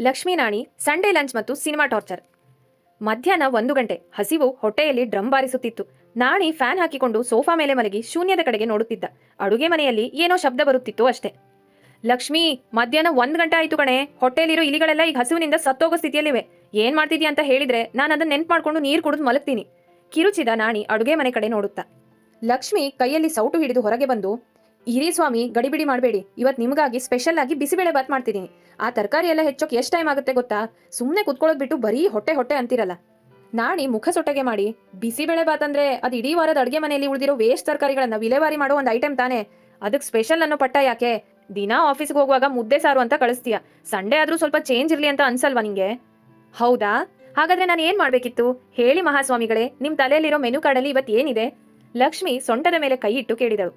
Lakshmi Nani Sunday lunch ಮತ್ತು cinema torture. ಮಧ್ಯಾಹ್ನ 1 ಗಂಟೆ. ಹಸಿವು ಹೊಟ್ಟೆಯಲ್ಲಿ ಡ್ರಮ್ ಬಾರಿಸುತ್ತಿತ್ತು. ನಾಣಿ ಫ್ಯಾನ್ ಹಾಕಿಕೊಂಡು ಸೋಫಾ ಮೇಲೆ ಮಲಗಿ ಶೂನ್ಯದ ಕಡೆಗೆ ನೋಡುತ್ತಿದ್ದ. ಅಡುಗೆ ಮನೆಯಲ್ಲಿ ಏನೋ ಶಬ್ದ ಬರುತ್ತಿತ್ತು ಅಷ್ಟೇ. ಲಕ್ಷ್ಮಿ, ಮಧ್ಯಾಹ್ನ 1 ಗಂಟೆ ಆಯ್ತು ಕಣೆ. ಹೊಟ್ಟೆಯಲ್ಲಿರೋ ಇಲಿಗಳೆಲ್ಲ ಈಗ ಹಸಿವಿನಿಂದ ಸತ್ತೋಗೋ ಸ್ಥಿತಿಯಲ್ಲಿವೆ. ಏನ್ ಮಾಡ್ತಿದ್ಯಾ ಅಂತ ಹೇಳಿದ್ರೆ ನಾನು ಅದನ್ನ ನೆನ್ಪು ಮಾಡ್ಕೊಂಡು ನೀರು ಕುಡಿದು ಮಲಗ್ತೀನಿ. ಕಿರುಚಿದ ನಾಣಿ ಅಡುಗೆ ಮನೆ ಕಡೆ ನೋಡುತ್ತಾ. ಲಕ್ಷ್ಮಿ ಕೈಯಲ್ಲಿ ಸೌಟು ಹಿಡಿದು ಹೊರಗೆ ಬಂದು, ಇರಿ ಸ್ವಾಮಿ, ಗಡಿಬಿಡಿ ಮಾಡಬೇಡಿ. ಇವತ್ತು ನಿಮಗಾಗಿ ಸ್ಪೆಷಲ್ ಆಗಿ ಬಿಸಿಬೇಳೆ ಬಾತ್ ಮಾಡ್ತಿದ್ದೀನಿ. ಆ ತರಕಾರಿ ಎಲ್ಲ ಹೆಚ್ಚೋಕೆ ಎಷ್ಟು ಟೈಮ್ ಆಗುತ್ತೆ ಗೊತ್ತಾ? ಸುಮ್ಮನೆ ಕುತ್ಕೊಳ್ಳೋದು ಬಿಟ್ಟು ಬರೀ ಹೊಟ್ಟೆ ಹೊಟ್ಟೆ ಅಂತಿರಲ್ಲ. ನಾಣಿ ಮುಖ ಸೊಟ್ಟಗೆ ಮಾಡಿ, ಬಿಸಿಬೇಳೆ ಬಾತ್ ಅಂದ್ರೆ ಅದು ಇಡೀ ವಾರದ ಅಡುಗೆ ಮನೆಯಲ್ಲಿ ಉಳಿದಿರೋ ವೇಸ್ಟ್ ತರಕಾರಿಗಳನ್ನ ವಿಲೇವಾರಿ ಮಾಡೋ ಒಂದು ಐಟಮ್ ತಾನೇ. ಅದಕ್ಕೆ ಸ್ಪೆಷಲ್ ಅನ್ನೋ ಪಟ್ಟ ಯಾಕೆ? ದಿನಾ ಆಫೀಸ್ಗೆ ಹೋಗುವಾಗ ಮುದ್ದೆ ಸಾರು ಅಂತ ಕಳಿಸ್ತೀಯ. ಸಂಡೇ ಆದ್ರೂ ಸ್ವಲ್ಪ ಚೇಂಜ್ ಇರಲಿ ಅಂತ ಅನ್ಸಲ್ವಾ ನಿಂಗೆ? ಹೌದಾ? ಹಾಗಾದ್ರೆ ನಾನು ಏನ್ ಮಾಡ್ಬೇಕಿತ್ತು ಹೇಳಿ ಮಹಾಸ್ವಾಮಿಗಳೇ? ನಿಮ್ ತಲೆಯಲ್ಲಿರೋ ಮೆನು ಕಾರ್ಡಲ್ಲಿ ಇವತ್ತು ಏನಿದೆ? ಲಕ್ಷ್ಮಿ ಸೊಂಟದ ಮೇಲೆ ಕೈ ಇಟ್ಟು ಕೇಳಿದಳು.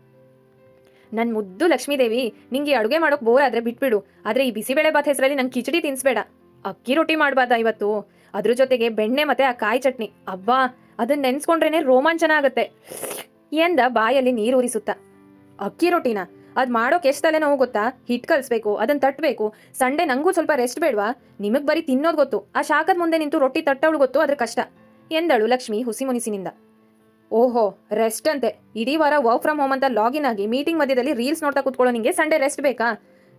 ನನ್ ಮುದ್ದು ಲಕ್ಷ್ಮೀದೇವಿ, ನಿಂಗೆ ಅಡುಗೆ ಮಾಡೋಕ್ ಬೋರ್ ಆದ್ರೆ ಬಿಟ್ಬಿಡು. ಆದ್ರೆ ಈ ಬಿಸಿಬೇಳೆ ಬಾತ್ ಹೆಸರಲ್ಲಿ ನಂಗೆ ಕಿಚಡಿ ತಿನ್ಸ್ಬೇಡ. ಅಕ್ಕಿ ರೊಟ್ಟಿ ಮಾಡ್ಬಾರ್ದಾ ಇವತ್ತು? ಅದ್ರ ಜೊತೆಗೆ ಬೆಣ್ಣೆ ಮತ್ತೆ ಆ ಕಾಯಿ ಚಟ್ನಿ, ಅಬ್ಬಾ, ಅದನ್ನ ನೆನ್ಸ್ಕೊಂಡ್ರೇನೆ ರೋಮಾಂಚನ ಆಗುತ್ತೆ ಎಂದ ಬಾಯಲ್ಲಿ ನೀರೂರಿಸುತ್ತ. ಅಕ್ಕಿ ರೊಟ್ಟಿನ? ಅದ್ ಮಾಡೋಕೆ ಎಷ್ಟು ತಲೆ ನೋವು ಗೊತ್ತಾ? ಹಿಟ್ ಕಲಿಸ್ಬೇಕು, ಅದನ್ನ ತಟ್ಟಬೇಕು. ಸಂಡೇ ನಂಗೂ ಸ್ವಲ್ಪ ರೆಸ್ಟ್ ಬೇಡ್ವಾ? ನಿಮಗ್ ಬರೀ ತಿನ್ನೋದು ಗೊತ್ತು, ಆ ಶಾಖದ ಮುಂದೆ ನಿಂತು ರೊಟ್ಟಿ ತಟ್ಟವಳು ಗೊತ್ತು ಅದ್ರ ಕಷ್ಟ ಎಂದಳು ಲಕ್ಷ್ಮಿ ಹುಸಿ ಮುನಿಸಿನಿಂದ. ಓಹೋ, ರೆಸ್ಟ್ ಅಂತೆ. ಇಡೀ ವಾರ ವರ್ಕ್ ಫ್ರಮ್ ಹೋಮ್ ಅಂತ ಲಾಗಿನ್ ಆಗಿ ಮೀಟಿಂಗ್ ಮಧ್ಯದಲ್ಲಿ ರೀಲ್ಸ್ ನೋಡ್ತಾ ಕೂತ್ಕೊಳ್ಳೋ ನಿಂಗೆ ಸಂಡೇ ರೆಸ್ಟ್ ಬೇಕಾ?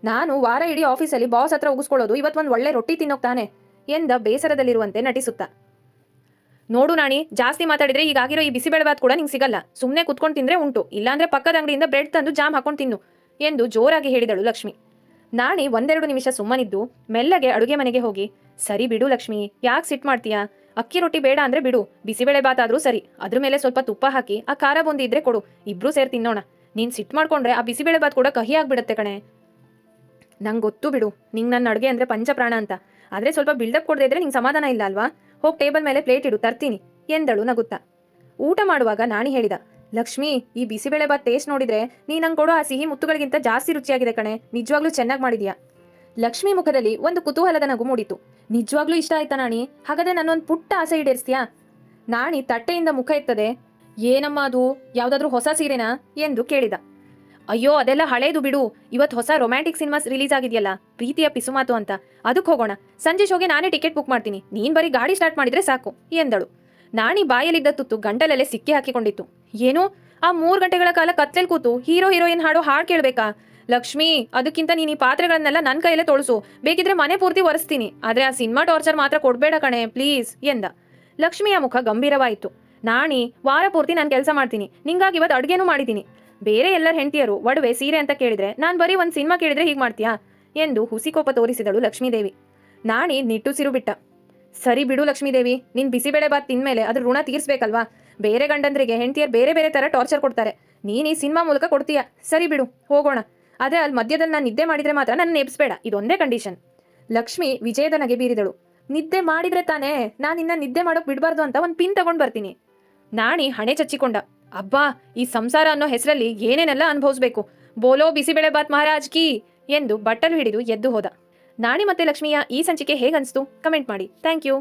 ನಾನು ವಾರ ಇಡೀ ಆಫೀಸಲ್ಲಿ ಬಾಸ್ ಹತ್ರ ಉಗಿಸ್ಕೊಳ್ಳೋದು ಇವತ್ತು ಒಳ್ಳೆ ರೊಟ್ಟಿ ತಿನ್ನೋಗ್ತಾನೆ ಎಂದ ಬೇಸರದಲ್ಲಿರುವಂತೆ ನಟಿಸುತ್ತ. ನೋಡು ನಾಣಿ, ಜಾಸ್ತಿ ಮಾತಾಡಿದ್ರೆ ಈಗಾಗಿರೋ ಈ ಬಿಸಿಬೇಳೆ ಬಾತ್ ಕೂಡ ನಿಂಗೆ ಸಿಗಲ್ಲ. ಸುಮ್ಮನೆ ಕುತ್ಕೊಂಡು ತಿಂದ್ರೆ ಉಂಟು, ಇಲ್ಲಾಂದ್ರೆ ಪಕ್ಕದ ಅಂಗಡಿಯಿಂದ ಬ್ರೆಡ್ ತಂದು ಜಾಮ್ ಹಾಕೊಂಡು ತಿನ್ನು ಎಂದು ಜೋರಾಗಿ ಹೇಳಿದಳು ಲಕ್ಷ್ಮಿ. ನಾಣಿ 1-2 ನಿಮಿಷ ಸುಮ್ಮನಿದ್ದು ಮೆಲ್ಲಗೆ ಅಡುಗೆ ಮನೆಗೆ ಹೋಗಿ, ಸರಿ ಬಿಡು ಲಕ್ಷ್ಮಿ, ಯಾಕೆ ಸಿಟ್ ಮಾಡ್ತೀಯಾ? ಅಕ್ಕಿ ರೊಟ್ಟಿ ಬೇಡ ಅಂದ್ರೆ ಬಿಡು, ಬಿಸಿಬೇಳೆ ಬಾತ್ ಆದ್ರೂ ಸರಿ. ಅದ್ರ ಮೇಲೆ ಸ್ವಲ್ಪ ತುಪ್ಪ ಹಾಕಿ ಆ ಖಾರ ಬುಂದಿ ಇದ್ರೆ ಕೊಡು, ಇಬ್ರು ಸೇರಿ ತಿನ್ನೋಣ. ನೀನ್ ಸಿಟ್ ಮಾಡ್ಕೊಂಡ್ರೆ ಆ ಬಿಸಿಬೇಳೆ ಬಾತ್ ಕೂಡ ಕಹಿ ಆಗ್ಬಿಡತ್ತೆ ಕಣೆ. ನಂಗೆ ಗೊತ್ತು ಬಿಡು, ನಿಂಗೆ ನನ್ನ ಅಡುಗೆ ಅಂದ್ರೆ ಪಂಚಪ್ರಾಣ ಅಂತ. ಆದ್ರೆ ಸ್ವಲ್ಪ ಬಿಲ್ಡಪ್ ಕೊಡದೇ ಇದ್ರೆ ನಿಂಗೆ ಸಮಾಧಾನ ಇಲ್ಲ ಅಲ್ವಾ? ಹೋಗಿ ಟೇಬಲ್ ಮೇಲೆ ಪ್ಲೇಟ್ ಇಡು, ತರ್ತೀನಿ ಎಂದಳು ನಗುತ್ತಾ. ಊಟ ಮಾಡುವಾಗ ನಾಣಿ ಹೇಳಿದ, ಲಕ್ಷ್ಮಿ, ಈ ಬಿಸಿಬೇಳೆ ಬಾತ್ ಟೇಸ್ಟ್ ನೋಡಿದ್ರೆ ನೀ ನಂಗೆ ಕೊಡೋ ಆ ಸಿಹಿ ಮುತ್ತುಗಳಿಗಿಂತ ಜಾಸ್ತಿ ರುಚಿಯಾಗಿದೆ ಕಣೆ. ನಿಜವಾಗ್ಲೂ ಚೆನ್ನಾಗಿ ಮಾಡಿದ್ಯಾ. ಲಕ್ಷ್ಮಿ ಮುಖದಲ್ಲಿ ಒಂದು ಕುತೂಹಲದ ನಗು ಮೂಡಿತು. ನಿಜವಾಗ್ಲೂ ಇಷ್ಟ ಆಯ್ತಾ ನಾಣಿ? ಹಾಗಾದ್ರೆ ನನ್ನೊಂದು ಪುಟ್ಟ ಆಸೆ ಈಡೇರಿಸ್ತೀಯಾ? ನಾಣಿ ತಟ್ಟೆಯಿಂದ ಮುಖ ಎತ್ತದೆ. ಏನಮ್ಮ ಅದು, ಯಾವ್ದಾದ್ರೂ ಹೊಸ ಸೀರೆನಾ ಎಂದು ಕೇಳಿದ. ಅಯ್ಯೋ, ಅದೆಲ್ಲ ಹಳೇದು ಬಿಡು. ಇವತ್ತು ಹೊಸ ರೊಮ್ಯಾಂಟಿಕ್ ಸಿನಿಮಾಸ್ ರಿಲೀಸ್ ಆಗಿದೆಯಲ್ಲ, ಪ್ರೀತಿಯ ಪಿಸುಮಾತು ಅಂತ. ಅದಕ್ಕೆ ಹೋಗೋಣ. ಸಂಜೆ ಶೋಗೆ ನಾನೇ ಟಿಕೆಟ್ ಬುಕ್ ಮಾಡ್ತೀನಿ, ನೀನ್ ಬರೀ ಗಾಡಿ ಸ್ಟಾರ್ಟ್ ಮಾಡಿದ್ರೆ ಸಾಕು ಎಂದಳು. ನಾಣಿ ಬಾಯಲ್ಲಿದ್ದ ತುತ್ತು ಗಂಟಲಲ್ಲೇ ಸಿಕ್ಕಿ ಹಾಕಿಕೊಂಡಿತ್ತು. ಏನು, ಆ 3 ಗಂಟೆಗಳ ಕಾಲ ಕತ್ಲೆಲ್ ಕೂತು ಹೀರೋ ಹೀರೋಯಿನ್ ಹಾಡೋ ಹಾಡು ಕೇಳ್ಬೇಕಾ? ಲಕ್ಷ್ಮಿ, ಅದಕ್ಕಿಂತ ನೀನು ಈ ಪಾತ್ರೆಗಳನ್ನೆಲ್ಲ ನನ್ನ ಕೈಯಲ್ಲೇ ತೊಳಸು. ಬೇಕಿದ್ರೆ ಮನೆ ಪೂರ್ತಿ ಒರೆಸ್ತೀನಿ. ಆದ್ರೆ ಆ ಸಿನಿಮಾ ಟಾರ್ಚರ್ ಮಾತ್ರ ಕೊಡ್ಬೇಡ ಕಣೆ, ಪ್ಲೀಸ್ ಎಂದ. ಲಕ್ಷ್ಮಿಯ ಮುಖ ಗಂಭೀರವಾಯಿತು. ನಾಣಿ, ವಾರ ಪೂರ್ತಿ ನಾನು ಕೆಲಸ ಮಾಡ್ತೀನಿ, ನಿಂಗಾಗಿ ಇವತ್ತು ಅಡುಗೆನೂ ಮಾಡಿದ್ದೀನಿ. ಬೇರೆ ಎಲ್ಲರ ಹೆಂಡತಿಯರು ಒಡವೆ ಸೀರೆ ಅಂತ ಕೇಳಿದ್ರೆ ನಾನು ಬರೀ ಒಂದು ಸಿನಿಮಾ ಕೇಳಿದ್ರೆ ಹೀಗೆ ಮಾಡ್ತೀಯಾ ಎಂದು ಹುಸಿಕೋಪ ತೋರಿಸಿದಳು ಲಕ್ಷ್ಮೀದೇವಿ. ನಾಣಿ ನಿಟ್ಟುಸಿರು ಬಿಟ್ಟ. ಸರಿ ಬಿಡು ಲಕ್ಷ್ಮೀದೇವಿ, ನಿನ್ ಬಿಸಿಬೇಳೆ ಬಾತ್ ತಿಂದ್ಮೇಲೆ ಅದ್ರ ಋಣ ತೀರಿಸ್ಬೇಕಲ್ವಾ? ಬೇರೆ ಗಂಡಂದ್ರಿಗೆ ಹೆಂಡತಿಯರು ಬೇರೆ ಬೇರೆ ತರ ಟಾರ್ಚರ್ ಕೊಡ್ತಾರೆ, ನೀನ್ ಈ ಸಿನಿಮಾ ಮೂಲಕ ಕೊಡ್ತೀಯಾ. ಸರಿ ಬಿಡು, ಹೋಗೋಣ. ಆದ್ರೆ ಅಲ್ಲಿ ಮಧ್ಯದಲ್ಲಿ ನಾನು ನಿದ್ದೆ ಮಾಡಿದ್ರೆ ಮಾತ್ರ ನನ್ನ ಎಬ್ಸ್ಬೇಡ, ಇದೊಂದೇ ಕಂಡೀಷನ್. ಲಕ್ಷ್ಮಿ ವಿಜಯದ ನಗೆ ಬೀರಿದಳು. ನಿದ್ದೆ ಮಾಡಿದ್ರೆ ತಾನೇ ನಾನು ಇನ್ನ ನಿದ್ದೆ ಮಾಡೋಕ್ ಬಿಡಬಾರ್ದು ಅಂತ ಒಂದು ಪಿನ್ ತಗೊಂಡ್ ಬರ್ತೀನಿ. ನಾಣಿ ಹಣೆ ಚಚ್ಚಿಕೊಂಡ. ಅಬ್ಬಾ, ಈ ಸಂಸಾರ ಅನ್ನೋ ಹೆಸರಲ್ಲಿ ಏನೇನೆಲ್ಲ ಅನುಭವಿಸ್ಬೇಕು. ಬೋಲೋ ಬಿಸಿಬೇಳೆ ಬಾತ್ ಮಹಾರಾಜ್ ಕಿ ಎಂದು ಬಟ್ಟಲು ಹಿಡಿದು ಎದ್ದು ಹೋದ. ನಾಣಿ ಮತ್ತೆ ಲಕ್ಷ್ಮಿಯ ಈ ಸಂಚಿಕೆ ಹೇಗನ್ಸ್ತು ಕಮೆಂಟ್ ಮಾಡಿ. Thank you.